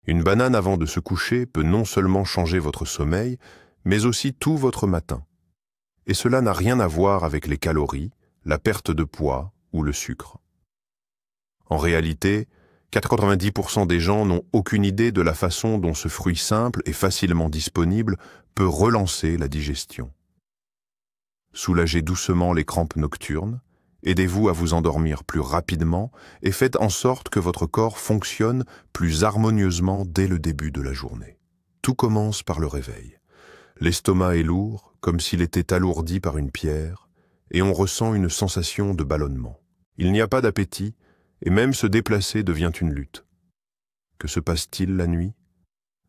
Une banane avant de se coucher peut non seulement changer votre sommeil, mais aussi tout votre matin. Et cela n'a rien à voir avec les calories, la perte de poids ou le sucre. En réalité, 90% des gens n'ont aucune idée de la façon dont ce fruit simple et facilement disponible peut relancer la digestion. Soulagez doucement les crampes nocturnes, aidez-vous à vous endormir plus rapidement et faites en sorte que votre corps fonctionne plus harmonieusement dès le début de la journée. Tout commence par le réveil. L'estomac est lourd, comme s'il était alourdi par une pierre, et on ressent une sensation de ballonnement. Il n'y a pas d'appétit, et même se déplacer devient une lutte. Que se passe-t-il la nuit?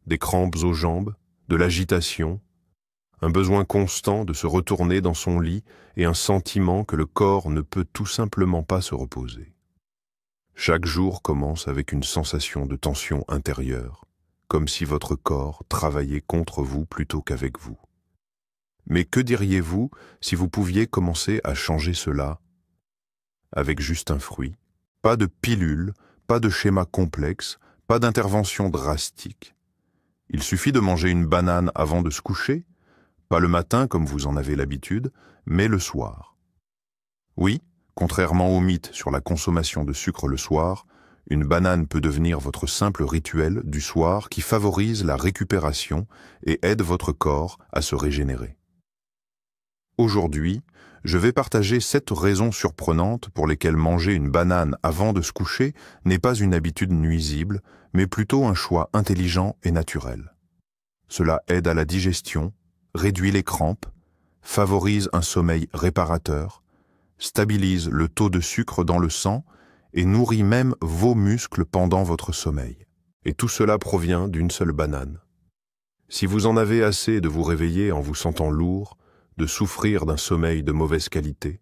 Des crampes aux jambes, de l'agitation, un besoin constant de se retourner dans son lit et un sentiment que le corps ne peut tout simplement pas se reposer. Chaque jour commence avec une sensation de tension intérieure, comme si votre corps travaillait contre vous plutôt qu'avec vous. Mais que diriez-vous si vous pouviez commencer à changer cela avec juste un fruit? Pas de pilule, pas de schéma complexe, pas d'intervention drastique. Il suffit de manger une banane avant de se coucher, pas le matin comme vous en avez l'habitude, mais le soir. Oui, contrairement au mythe sur la consommation de sucre le soir, une banane peut devenir votre simple rituel du soir qui favorise la récupération et aide votre corps à se régénérer. Aujourd'hui, je vais partager 7 raisons surprenantes pour lesquelles manger une banane avant de se coucher n'est pas une habitude nuisible, mais plutôt un choix intelligent et naturel. Cela aide à la digestion, réduit les crampes, favorise un sommeil réparateur, stabilise le taux de sucre dans le sang et nourrit même vos muscles pendant votre sommeil. Et tout cela provient d'une seule banane. Si vous en avez assez de vous réveiller en vous sentant lourd, de souffrir d'un sommeil de mauvaise qualité,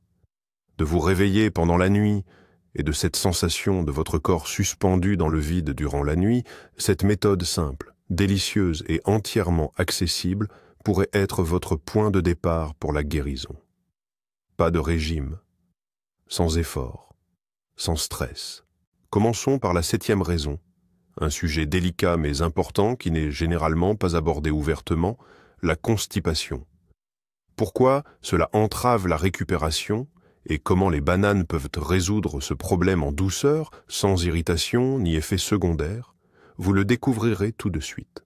de vous réveiller pendant la nuit et de cette sensation de votre corps suspendu dans le vide durant la nuit, cette méthode simple, délicieuse et entièrement accessible pourrait être votre point de départ pour la guérison. Pas de régime, sans effort, sans stress. Commençons par la 7e raison, un sujet délicat mais important qui n'est généralement pas abordé ouvertement, la constipation. Pourquoi cela entrave la récupération et comment les bananes peuvent résoudre ce problème en douceur, sans irritation ni effet secondaire, vous le découvrirez tout de suite.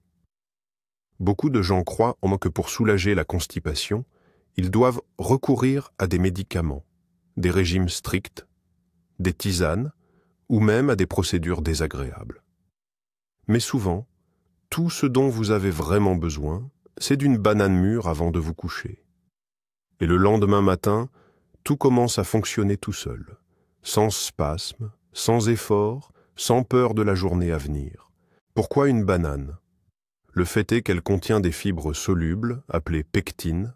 Beaucoup de gens croient que pour soulager la constipation, ils doivent recourir à des médicaments, des régimes stricts, des tisanes ou même à des procédures désagréables. Mais souvent, tout ce dont vous avez vraiment besoin, c'est d'une banane mûre avant de vous coucher. Et le lendemain matin, tout commence à fonctionner tout seul, sans spasme, sans effort, sans peur de la journée à venir. Pourquoi une banane? Le fait est qu'elle contient des fibres solubles, appelées pectines,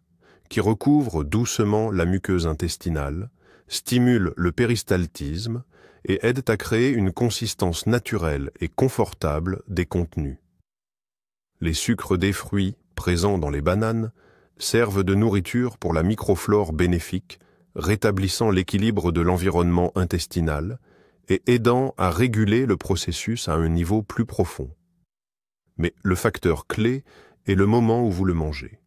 qui recouvrent doucement la muqueuse intestinale, stimulent le péristaltisme et aident à créer une consistance naturelle et confortable des contenus. Les sucres des fruits, présents dans les bananes, servent de nourriture pour la microflore bénéfique, rétablissant l'équilibre de l'environnement intestinal et aidant à réguler le processus à un niveau plus profond. Mais le facteur clé est le moment où vous le mangez.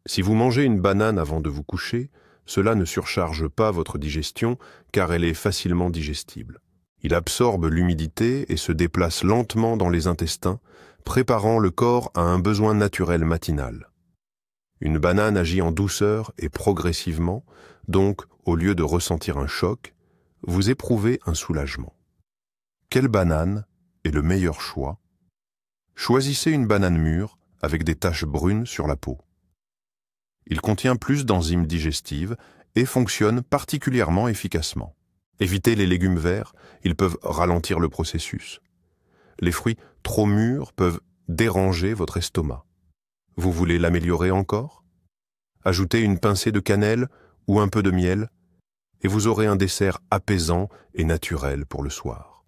Si vous mangez une banane avant de vous coucher, cela ne surcharge pas votre digestion car elle est facilement digestible. Il absorbe l'humidité et se déplace lentement dans les intestins, préparant le corps à un besoin naturel matinal. Une banane agit en douceur et progressivement, donc au lieu de ressentir un choc, vous éprouvez un soulagement. Quelle banane est le meilleur choix? Choisissez une banane mûre avec des taches brunes sur la peau. Il contient plus d'enzymes digestives et fonctionne particulièrement efficacement. Évitez les légumes verts, ils peuvent ralentir le processus. Les fruits trop mûrs peuvent déranger votre estomac. Vous voulez l'améliorer encore? Ajoutez une pincée de cannelle ou un peu de miel et vous aurez un dessert apaisant et naturel pour le soir.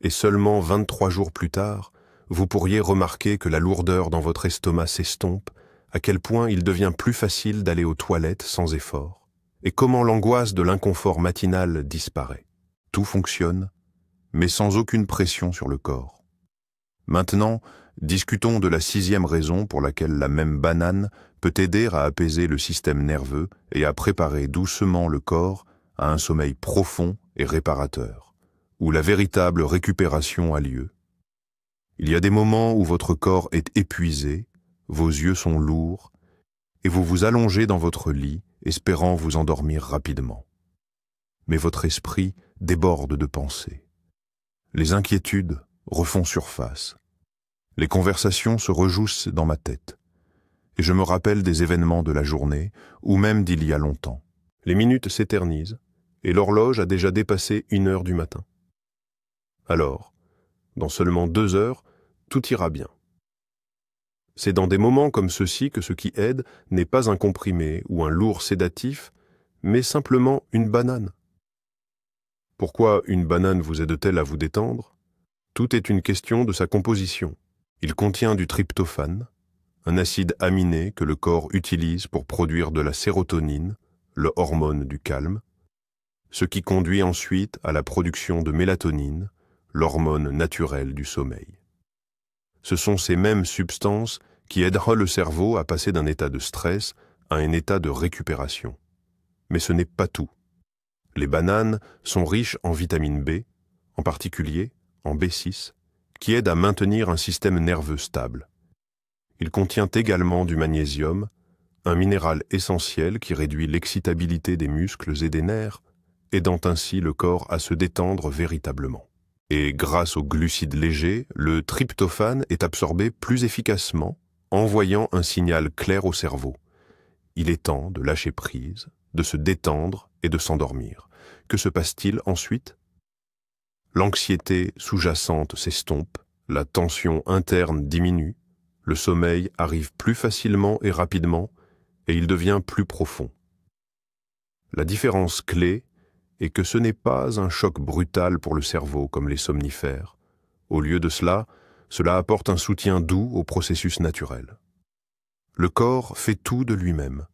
Et seulement 23 jours plus tard, vous pourriez remarquer que la lourdeur dans votre estomac s'estompe, à quel point il devient plus facile d'aller aux toilettes sans effort, et comment l'angoisse de l'inconfort matinal disparaît. Tout fonctionne, mais sans aucune pression sur le corps. Maintenant, discutons de la 6e raison pour laquelle la même banane peut aider à apaiser le système nerveux et à préparer doucement le corps à un sommeil profond et réparateur, où la véritable récupération a lieu. Il y a des moments où votre corps est épuisé, vos yeux sont lourds, et vous vous allongez dans votre lit, espérant vous endormir rapidement. Mais votre esprit déborde de pensées. Les inquiétudes refont surface. Les conversations se rejouissent dans ma tête, et je me rappelle des événements de la journée, ou même d'il y a longtemps. Les minutes s'éternisent, et l'horloge a déjà dépassé 1 heure du matin. Alors, dans seulement 2 heures, tout ira bien. C'est dans des moments comme ceux-ci que ce qui aide n'est pas un comprimé ou un lourd sédatif, mais simplement une banane. Pourquoi une banane vous aide-t-elle à vous détendre? Tout est une question de sa composition. Il contient du tryptophane, un acide aminé que le corps utilise pour produire de la sérotonine, le hormone du calme, ce qui conduit ensuite à la production de mélatonine, l'hormone naturelle du sommeil. Ce sont ces mêmes substances qui aidera le cerveau à passer d'un état de stress à un état de récupération. Mais ce n'est pas tout. Les bananes sont riches en vitamine B, en particulier en B6, qui aide à maintenir un système nerveux stable. Il contient également du magnésium, un minéral essentiel qui réduit l'excitabilité des muscles et des nerfs, aidant ainsi le corps à se détendre véritablement. Et grâce aux glucides légers, le tryptophane est absorbé plus efficacement, envoyant un signal clair au cerveau. Il est temps de lâcher prise, de se détendre et de s'endormir. Que se passe-t-il ensuite? L'anxiété sous-jacente s'estompe, la tension interne diminue, le sommeil arrive plus facilement et rapidement, et il devient plus profond. La différence clé est que ce n'est pas un choc brutal pour le cerveau comme les somnifères. Au lieu de cela, cela apporte un soutien doux au processus naturel. Le corps fait tout de lui-même,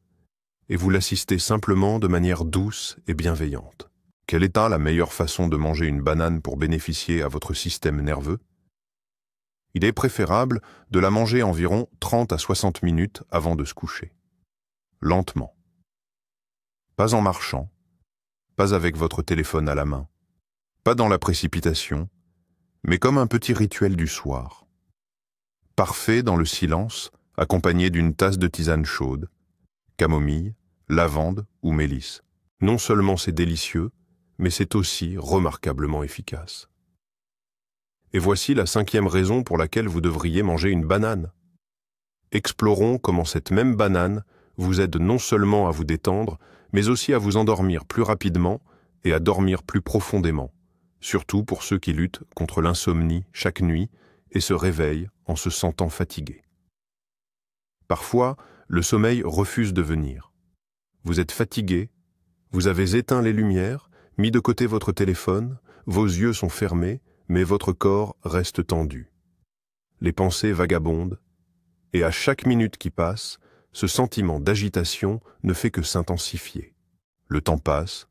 et vous l'assistez simplement de manière douce et bienveillante. Quelle est la meilleure façon de manger une banane pour bénéficier à votre système nerveux? Il est préférable de la manger environ 30 à 60 minutes avant de se coucher. Lentement. Pas en marchant, pas avec votre téléphone à la main, pas dans la précipitation, mais comme un petit rituel du soir. Parfait dans le silence, accompagné d'une tasse de tisane chaude, camomille, lavande ou mélisse. Non seulement c'est délicieux, mais c'est aussi remarquablement efficace. Et voici la 5e raison pour laquelle vous devriez manger une banane. Explorons comment cette même banane vous aide non seulement à vous détendre, mais aussi à vous endormir plus rapidement et à dormir plus profondément, surtout pour ceux qui luttent contre l'insomnie chaque nuit et se réveillent en se sentant fatigués. Parfois, le sommeil refuse de venir. Vous êtes fatigué, vous avez éteint les lumières, mis de côté votre téléphone, vos yeux sont fermés, mais votre corps reste tendu. Les pensées vagabondent, et à chaque minute qui passe, ce sentiment d'agitation ne fait que s'intensifier. Le temps passe,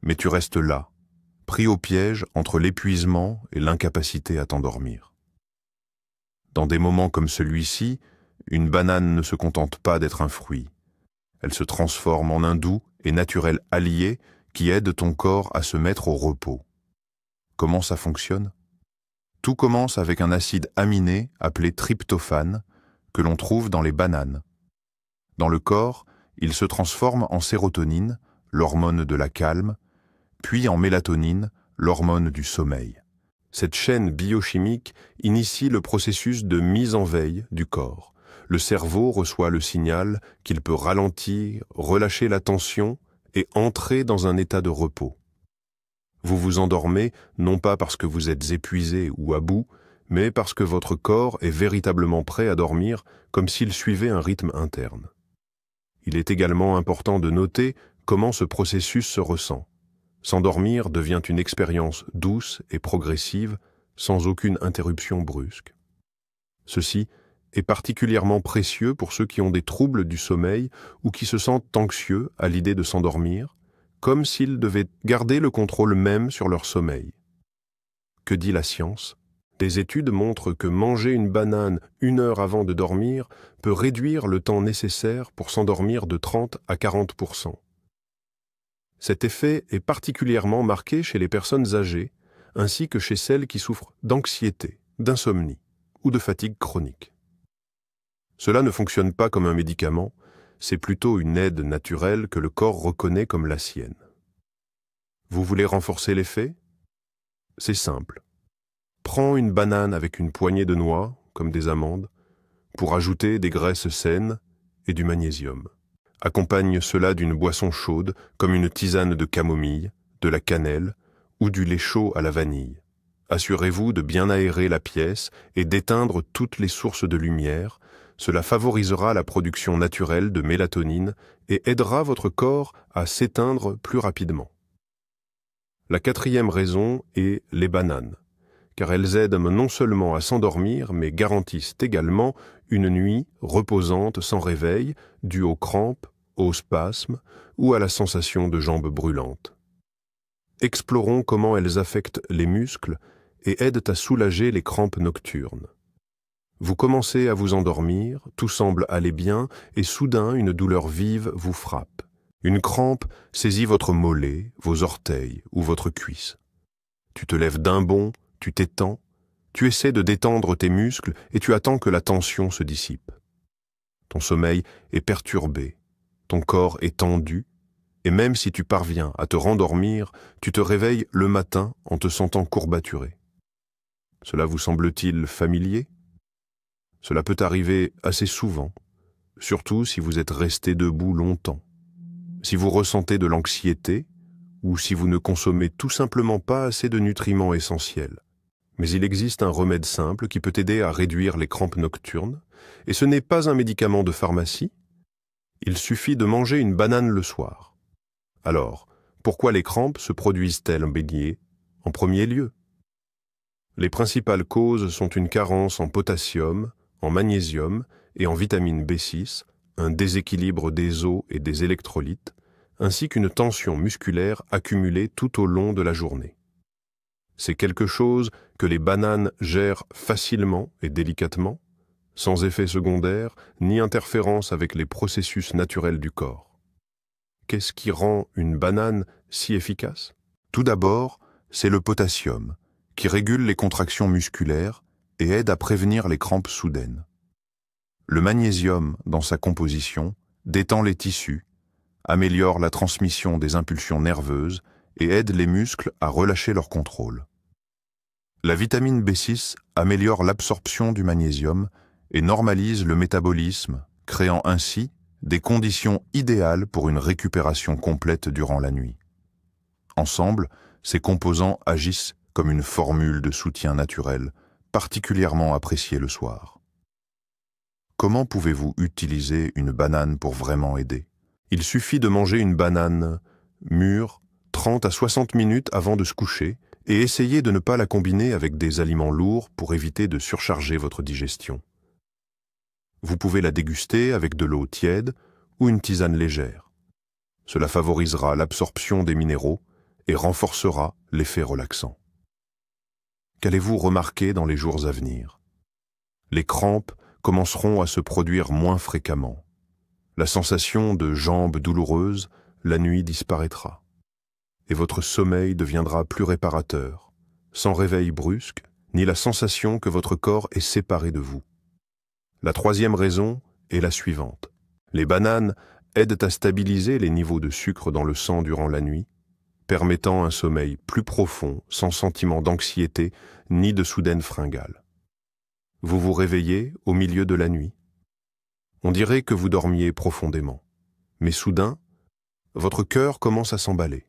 mais tu restes là, pris au piège entre l'épuisement et l'incapacité à t'endormir. Dans des moments comme celui-ci, une banane ne se contente pas d'être un fruit. Elle se transforme en un doux et naturel allié qui aide ton corps à se mettre au repos. Comment ça fonctionne? Tout commence avec un acide aminé appelé tryptophane que l'on trouve dans les bananes. Dans le corps, il se transforme en sérotonine, l'hormone de la calme, puis en mélatonine, l'hormone du sommeil. Cette chaîne biochimique initie le processus de mise en veille du corps. Le cerveau reçoit le signal qu'il peut ralentir, relâcher la tension et entrer dans un état de repos. Vous vous endormez non pas parce que vous êtes épuisé ou à bout, mais parce que votre corps est véritablement prêt à dormir comme s'il suivait un rythme interne. Il est également important de noter comment ce processus se ressent. S'endormir devient une expérience douce et progressive, sans aucune interruption brusque. Ceci est particulièrement précieux pour ceux qui ont des troubles du sommeil ou qui se sentent anxieux à l'idée de s'endormir, comme s'ils devaient garder le contrôle même sur leur sommeil. Que dit la science? Des études montrent que manger une banane 1 heure avant de dormir peut réduire le temps nécessaire pour s'endormir de 30 à 40%. Cet effet est particulièrement marqué chez les personnes âgées, ainsi que chez celles qui souffrent d'anxiété, d'insomnie ou de fatigue chronique. Cela ne fonctionne pas comme un médicament, c'est plutôt une aide naturelle que le corps reconnaît comme la sienne. Vous voulez renforcer l'effet? C'est simple. Prends une banane avec une poignée de noix, comme des amandes, pour ajouter des graisses saines et du magnésium. Accompagne cela d'une boisson chaude, comme une tisane de camomille, de la cannelle ou du lait chaud à la vanille. Assurez-vous de bien aérer la pièce et d'éteindre toutes les sources de lumière. Cela favorisera la production naturelle de mélatonine et aidera votre corps à s'éteindre plus rapidement. La 4e raison est les bananes, car elles aident non seulement à s'endormir, mais garantissent également une nuit reposante sans réveil, due aux crampes, aux spasmes ou à la sensation de jambes brûlantes. Explorons comment elles affectent les muscles et aident à soulager les crampes nocturnes. Vous commencez à vous endormir, tout semble aller bien, et soudain une douleur vive vous frappe. Une crampe saisit votre mollet, vos orteils ou votre cuisse. Tu te lèves d'un bond, tu t'étends, tu essaies de détendre tes muscles et tu attends que la tension se dissipe. Ton sommeil est perturbé, ton corps est tendu, et même si tu parviens à te rendormir, tu te réveilles le matin en te sentant courbaturé. Cela vous semble-t-il familier? Cela peut arriver assez souvent, surtout si vous êtes resté debout longtemps. Si vous ressentez de l'anxiété, ou si vous ne consommez tout simplement pas assez de nutriments essentiels. Mais il existe un remède simple qui peut aider à réduire les crampes nocturnes, et ce n'est pas un médicament de pharmacie. Il suffit de manger une banane le soir. Alors, pourquoi les crampes se produisent-elles en premier lieu? Les principales causes sont une carence en potassium, en magnésium et en vitamine B6, un déséquilibre des os et des électrolytes, ainsi qu'une tension musculaire accumulée tout au long de la journée. C'est quelque chose que les bananes gèrent facilement et délicatement, sans effet secondaire ni interférence avec les processus naturels du corps. Qu'est-ce qui rend une banane si efficace? Tout d'abord, c'est le potassium, qui régule les contractions musculaires et aide à prévenir les crampes soudaines. Le magnésium, dans sa composition, détend les tissus, améliore la transmission des impulsions nerveuses et aide les muscles à relâcher leur contrôle. La vitamine B6 améliore l'absorption du magnésium et normalise le métabolisme, créant ainsi des conditions idéales pour une récupération complète durant la nuit. Ensemble, ces composants agissent comme une formule de soutien naturel, particulièrement appréciée le soir. Comment pouvez-vous utiliser une banane pour vraiment aider? Il suffit de manger une banane mûre 30 à 60 minutes avant de se coucher et essayez de ne pas la combiner avec des aliments lourds pour éviter de surcharger votre digestion. Vous pouvez la déguster avec de l'eau tiède ou une tisane légère. Cela favorisera l'absorption des minéraux et renforcera l'effet relaxant. Qu'allez-vous remarquer dans les jours à venir? Les crampes commenceront à se produire moins fréquemment. La sensation de jambes douloureuses la nuit disparaîtra. Et votre sommeil deviendra plus réparateur, sans réveil brusque, ni la sensation que votre corps est séparé de vous. La 3e raison est la suivante. Les bananes aident à stabiliser les niveaux de sucre dans le sang durant la nuit, permettant un sommeil plus profond, sans sentiment d'anxiété ni de soudaine fringale. Vous vous réveillez au milieu de la nuit. On dirait que vous dormiez profondément. Mais soudain, votre cœur commence à s'emballer.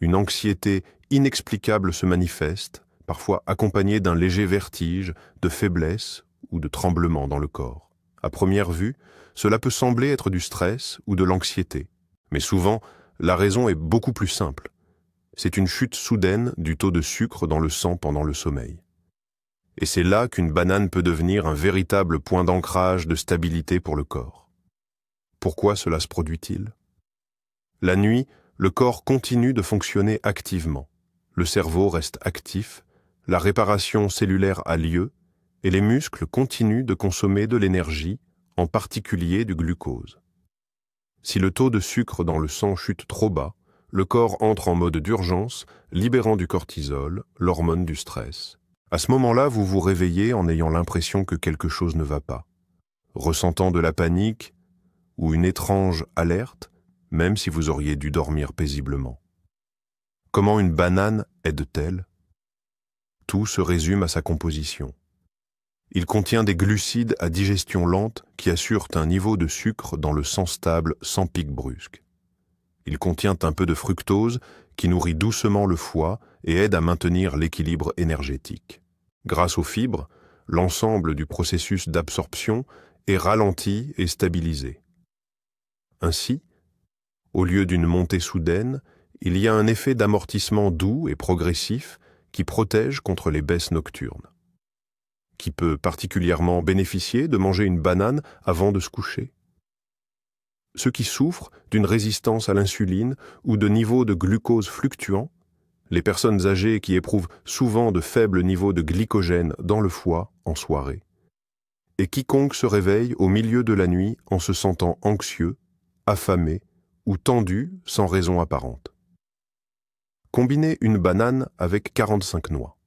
Une anxiété inexplicable se manifeste, parfois accompagnée d'un léger vertige, de faiblesse ou de tremblement dans le corps. À première vue, cela peut sembler être du stress ou de l'anxiété. Mais souvent, la raison est beaucoup plus simple. C'est une chute soudaine du taux de sucre dans le sang pendant le sommeil. Et c'est là qu'une banane peut devenir un véritable point d'ancrage de stabilité pour le corps. Pourquoi cela se produit-il? La nuit, le corps continue de fonctionner activement. Le cerveau reste actif, la réparation cellulaire a lieu et les muscles continuent de consommer de l'énergie, en particulier du glucose. Si le taux de sucre dans le sang chute trop bas, le corps entre en mode d'urgence, libérant du cortisol, l'hormone du stress. À ce moment-là, vous vous réveillez en ayant l'impression que quelque chose ne va pas, ressentant de la panique ou une étrange alerte, même si vous auriez dû dormir paisiblement. Comment une banane aide-t-elle? Tout se résume à sa composition. Il contient des glucides à digestion lente qui assurent un niveau de sucre dans le sang stable sans pic brusque. Il contient un peu de fructose qui nourrit doucement le foie et aide à maintenir l'équilibre énergétique. Grâce aux fibres, l'ensemble du processus d'absorption est ralenti et stabilisé. Ainsi, au lieu d'une montée soudaine, il y a un effet d'amortissement doux et progressif qui protège contre les baisses nocturnes. Qui peut particulièrement bénéficier de manger une banane avant de se coucher? Ceux qui souffrent d'une résistance à l'insuline ou de niveaux de glucose fluctuants, les personnes âgées qui éprouvent souvent de faibles niveaux de glycogène dans le foie en soirée, et quiconque se réveille au milieu de la nuit en se sentant anxieux, affamé ou tendu sans raison apparente. Combinez une banane avec 45 noix.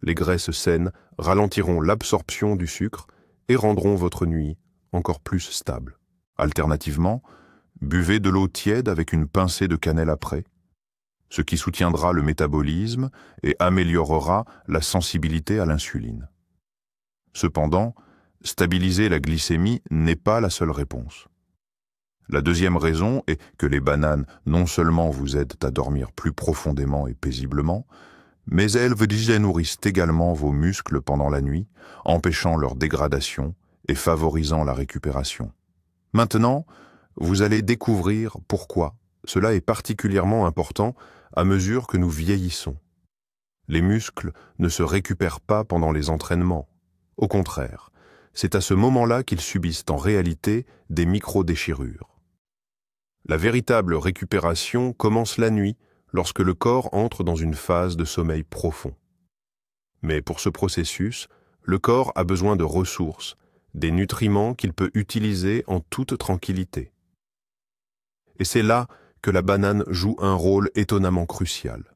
Les graisses saines ralentiront l'absorption du sucre et rendront votre nuit encore plus stable. Alternativement, buvez de l'eau tiède avec une pincée de cannelle après, ce qui soutiendra le métabolisme et améliorera la sensibilité à l'insuline. Cependant, stabiliser la glycémie n'est pas la seule réponse. La deuxième raison est que les bananes non seulement vous aident à dormir plus profondément et paisiblement, mais elles vous nourrissent également vos muscles pendant la nuit, empêchant leur dégradation et favorisant la récupération. Maintenant, vous allez découvrir pourquoi cela est particulièrement important à mesure que nous vieillissons. Les muscles ne se récupèrent pas pendant les entraînements. Au contraire, c'est à ce moment-là qu'ils subissent en réalité des micro-déchirures. La véritable récupération commence la nuit, lorsque le corps entre dans une phase de sommeil profond. Mais pour ce processus, le corps a besoin de ressources, des nutriments qu'il peut utiliser en toute tranquillité. Et c'est là que la banane joue un rôle étonnamment crucial.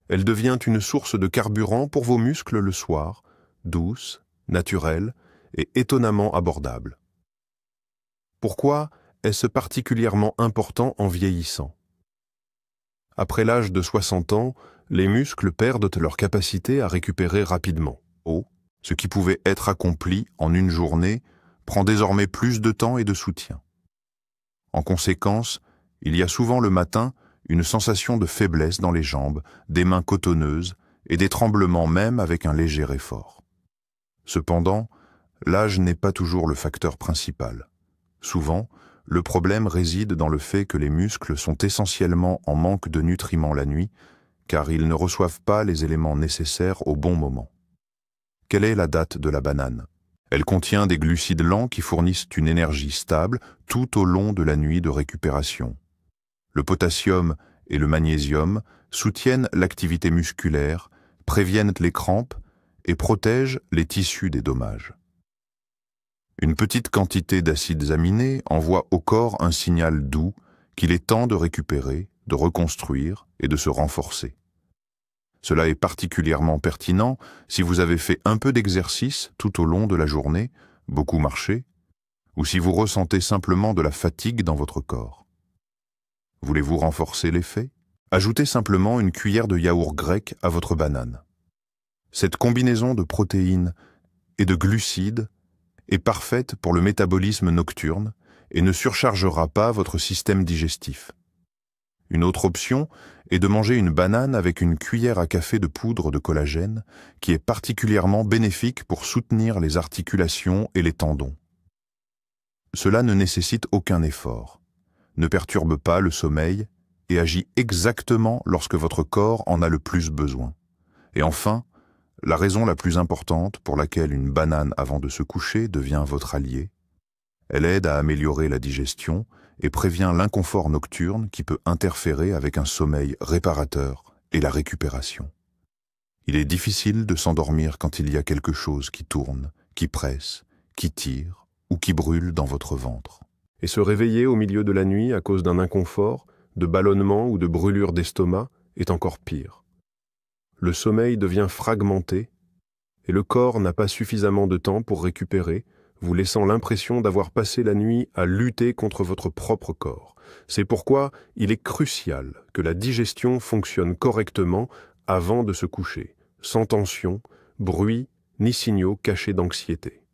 Elle devient une source de carburant pour vos muscles le soir, douce, naturelle et étonnamment abordable. Pourquoi est-ce particulièrement important en vieillissant? Après l'âge de 60 ans, les muscles perdent leur capacité à récupérer rapidement. Ce qui pouvait être accompli en une journée prend désormais plus de temps et de soutien. En conséquence, il y a souvent le matin une sensation de faiblesse dans les jambes, des mains cotonneuses et des tremblements même avec un léger effort. Cependant, l'âge n'est pas toujours le facteur principal. Souvent, le problème réside dans le fait que les muscles sont essentiellement en manque de nutriments la nuit, car ils ne reçoivent pas les éléments nécessaires au bon moment. Quelle est la date de la banane? Elle contient des glucides lents qui fournissent une énergie stable tout au long de la nuit de récupération. Le potassium et le magnésium soutiennent l'activité musculaire, préviennent les crampes et protègent les tissus des dommages. Une petite quantité d'acides aminés envoie au corps un signal doux qu'il est temps de récupérer, de reconstruire et de se renforcer. Cela est particulièrement pertinent si vous avez fait un peu d'exercice tout au long de la journée, beaucoup marché, ou si vous ressentez simplement de la fatigue dans votre corps. Voulez-vous renforcer l'effet? Ajoutez simplement une cuillère de yaourt grec à votre banane. Cette combinaison de protéines et de glucides est parfaite pour le métabolisme nocturne et ne surchargera pas votre système digestif. Une autre option est de manger une banane avec une cuillère à café de poudre de collagène qui est particulièrement bénéfique pour soutenir les articulations et les tendons. Cela ne nécessite aucun effort, ne perturbe pas le sommeil et agit exactement lorsque votre corps en a le plus besoin. Et enfin, la raison la plus importante pour laquelle une banane avant de se coucher devient votre allié, elle aide à améliorer la digestion et prévient l'inconfort nocturne qui peut interférer avec un sommeil réparateur et la récupération. Il est difficile de s'endormir quand il y a quelque chose qui tourne, qui presse, qui tire ou qui brûle dans votre ventre. Et se réveiller au milieu de la nuit à cause d'un inconfort, de ballonnement ou de brûlure d'estomac est encore pire. Le sommeil devient fragmenté et le corps n'a pas suffisamment de temps pour récupérer, vous laissant l'impression d'avoir passé la nuit à lutter contre votre propre corps. C'est pourquoi il est crucial que la digestion fonctionne correctement avant de se coucher, sans tension, bruit ni signaux cachés d'anxiété.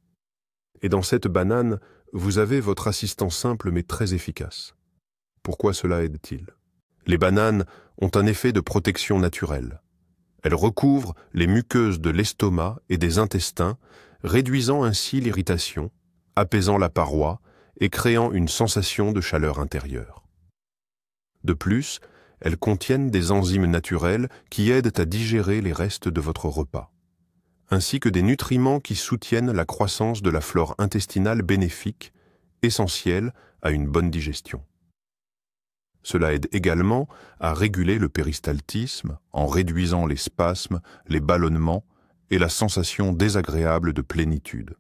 Et dans cette banane, vous avez votre assistant simple mais très efficace. Pourquoi cela aide-t-il? Les bananes ont un effet de protection naturelle. Elles recouvrent les muqueuses de l'estomac et des intestins, réduisant ainsi l'irritation, apaisant la paroi et créant une sensation de chaleur intérieure. De plus, elles contiennent des enzymes naturelles qui aident à digérer les restes de votre repas, ainsi que des nutriments qui soutiennent la croissance de la flore intestinale bénéfique, essentielle à une bonne digestion. Cela aide également à réguler le péristaltisme en réduisant les spasmes, les ballonnements et la sensation désagréable de plénitude.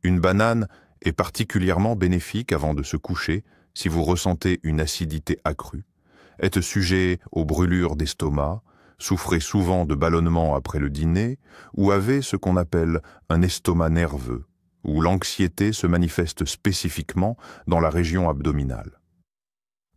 Une banane est particulièrement bénéfique avant de se coucher si vous ressentez une acidité accrue, êtes sujet aux brûlures d'estomac, souffrez souvent de ballonnements après le dîner ou avez ce qu'on appelle un estomac nerveux, où l'anxiété se manifeste spécifiquement dans la région abdominale.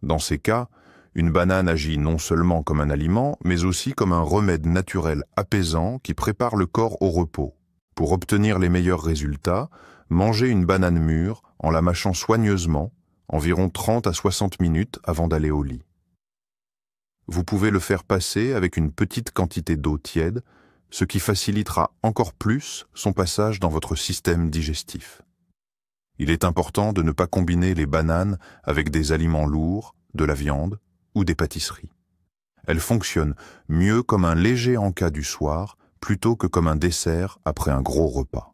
Dans ces cas, une banane agit non seulement comme un aliment, mais aussi comme un remède naturel apaisant qui prépare le corps au repos. Pour obtenir les meilleurs résultats, mangez une banane mûre en la mâchant soigneusement, environ 30 à 60 minutes avant d'aller au lit. Vous pouvez le faire passer avec une petite quantité d'eau tiède, ce qui facilitera encore plus son passage dans votre système digestif. Il est important de ne pas combiner les bananes avec des aliments lourds, de la viande ou des pâtisseries. Elles fonctionnent mieux comme un léger encas du soir plutôt que comme un dessert après un gros repas.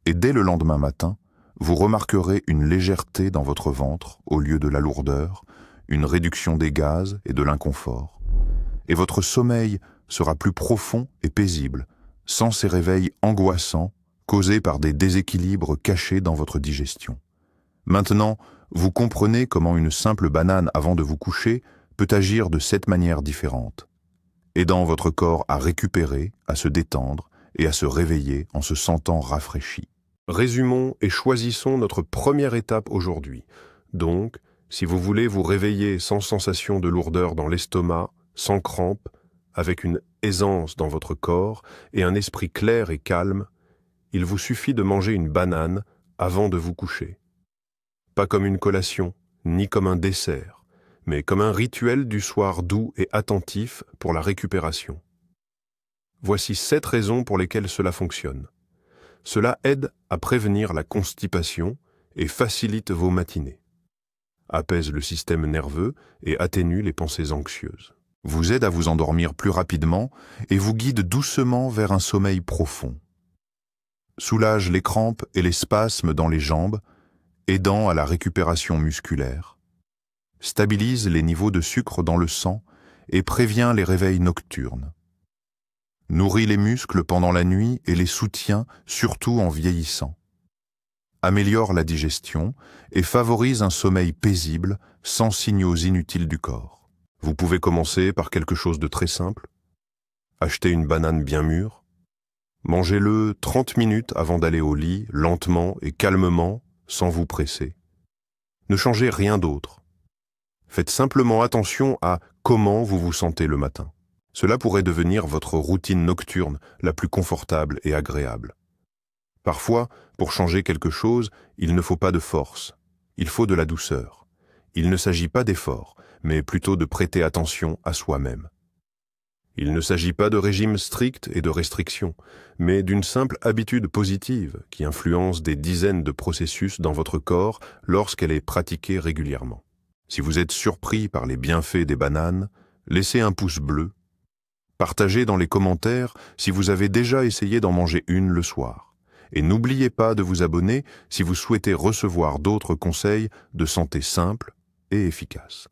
Et dès le lendemain matin, vous remarquerez une légèreté dans votre ventre au lieu de la lourdeur, une réduction des gaz et de l'inconfort. Et votre sommeil sera plus profond et paisible, sans ces réveils angoissants causés par des déséquilibres cachés dans votre digestion. Maintenant, vous comprenez comment une simple banane avant de vous coucher peut agir de 7 manières différentes, aidant votre corps à récupérer, à se détendre et à se réveiller en se sentant rafraîchi. Résumons et choisissons notre première étape aujourd'hui. Donc, si vous voulez vous réveiller sans sensation de lourdeur dans l'estomac, sans crampes, avec une aisance dans votre corps et un esprit clair et calme, il vous suffit de manger une banane avant de vous coucher. Pas comme une collation, ni comme un dessert, mais comme un rituel du soir doux et attentif pour la récupération. Voici 7 raisons pour lesquelles cela fonctionne. Cela aide à prévenir la constipation et facilite vos matinées, apaise le système nerveux et atténue les pensées anxieuses, vous aide à vous endormir plus rapidement et vous guide doucement vers un sommeil profond, soulage les crampes et les spasmes dans les jambes, aidant à la récupération musculaire, stabilise les niveaux de sucre dans le sang et prévient les réveils nocturnes, nourrit les muscles pendant la nuit et les soutient surtout en vieillissant, améliore la digestion et favorise un sommeil paisible sans signaux inutiles du corps. Vous pouvez commencer par quelque chose de très simple. Achetez une banane bien mûre. Mangez-le 30 minutes avant d'aller au lit, lentement et calmement, sans vous presser. Ne changez rien d'autre. Faites simplement attention à comment vous vous sentez le matin. Cela pourrait devenir votre routine nocturne la plus confortable et agréable. Parfois, pour changer quelque chose, il ne faut pas de force, il faut de la douceur. Il ne s'agit pas d'effort, mais plutôt de prêter attention à soi-même. Il ne s'agit pas de régime strict et de restrictions, mais d'une simple habitude positive qui influence des dizaines de processus dans votre corps lorsqu'elle est pratiquée régulièrement. Si vous êtes surpris par les bienfaits des bananes, laissez un pouce bleu. Partagez dans les commentaires si vous avez déjà essayé d'en manger une le soir. Et n'oubliez pas de vous abonner si vous souhaitez recevoir d'autres conseils de santé simples et efficaces.